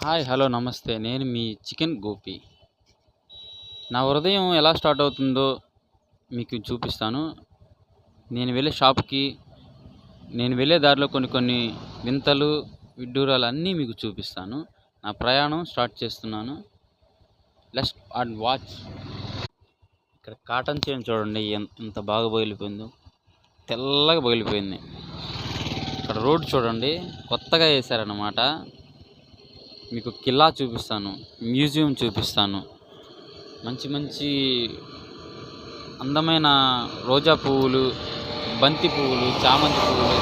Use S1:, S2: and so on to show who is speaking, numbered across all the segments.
S1: Hi hello నమస్తే. నేను మీ chicken Gopi. నా ఉదయం ఎలా స్టార్ట్ అవుతుందో మీకు చూపిస్తాను. నేను వెళ్ళే షాప్‌కి, నేను వెళ్ళే దారిలో కొన్ని కొన్ని వింతలు, విడ్డూరాలు అన్నీ మీకు చూపిస్తాను. నా ప్రయాణం స్టార్ట్ చేస్తున్నాను. Let's and watch. ఇక్కడ కాటన్ చేను చూడండి ఎంత బాగా బయలిపోయిందో. తెల్లగా బయలిపోయింది. ఇక్కడ రోడ్ చూడండి కొత్తగా వేశారన్నమాట. మీకు కిల్లా చూపిస్తాను, మ్యూజియం చూపిస్తాను. మంచి మంచి అందమైన రోజా పువ్వులు, బంతి పువ్వులు, చామంతి పువ్వులు,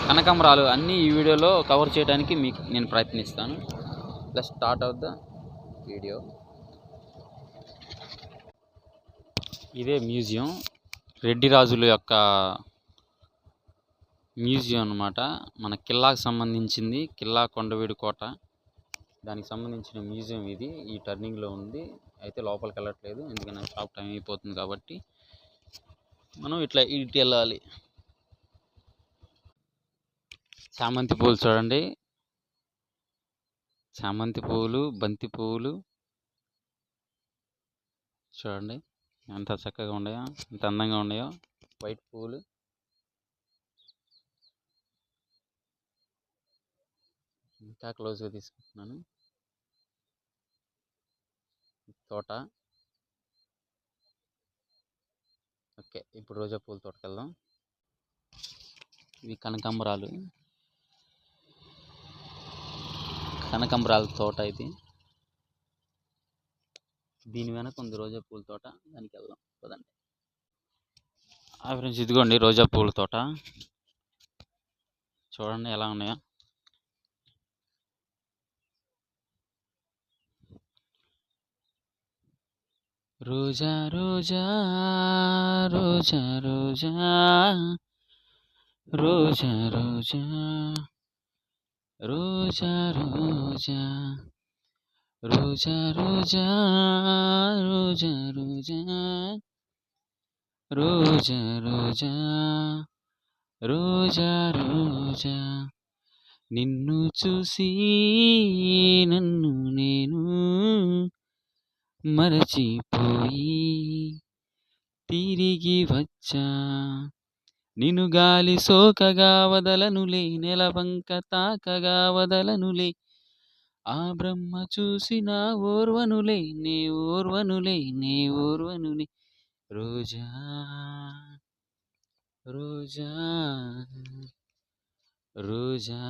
S1: కనకాంబరాలు అన్నీ ఈ వీడియోలో కవర్ చేయడానికి మీకు నేను ప్రయత్నిస్తాను. Let's start out the video. ఇదే మ్యూజియం, రెడ్డి రాజుల యొక్క మ్యూజియం అన్నమాట. మన కిల్లాకు సంబంధించింది, కిల్లా కొండవీడు కోట, దానికి సంబంధించిన మ్యూజియం ఇది. ఈ టర్నింగ్లో ఉంది. అయితే లోపలికి వెళ్ళట్లేదు, ఎందుకంటే షాప్ టైం అయిపోతుంది కాబట్టి మనం ఇటు వెళ్ళాలి. చామంతి పువ్వులు చూడండి, చామంతి పువ్వులు, బంతి పువ్వులు చూడండి ఎంత చక్కగా ఉన్నాయో, ఎంత అందంగా ఉన్నాయో. వైట్ పువ్వులు, ఇంకా క్లోజ్గా తీసుకుంటున్నాను. తోట. ఓకే, ఇప్పుడు రోజా పూల తోటకి వెళ్దాం. ఇవి కనకాంబరాలు, కనకాంబరాల తోట ఇది. దీని వెనక ఉంది రోజా పూల తోట, దానికి వెళ్దాం పదండి. ఫ్రెండ్స్, ఇదిగోండి రోజా పూల తోట. చూడండి ఎలా ఉన్నాయో. రోజా రోజా రోజా రోజా రోజా రోజా రోజా రోజా రోజా రోజా రోజా రోజా రోజా రోజా రోజా రోజా. నిన్ను చూసి నన్ను నేను మరచిపోయి తిరిగి వచ్చా. నిన్ను గాలి సోకగా వదలనులే, నెలవంక తాకగా వదలనులే. ఆ బ్రహ్మ చూసిన ఓర్వనులే, నే ఓర్వనులే, నే ఓర్వనులే. రోజా రోజా రోజా.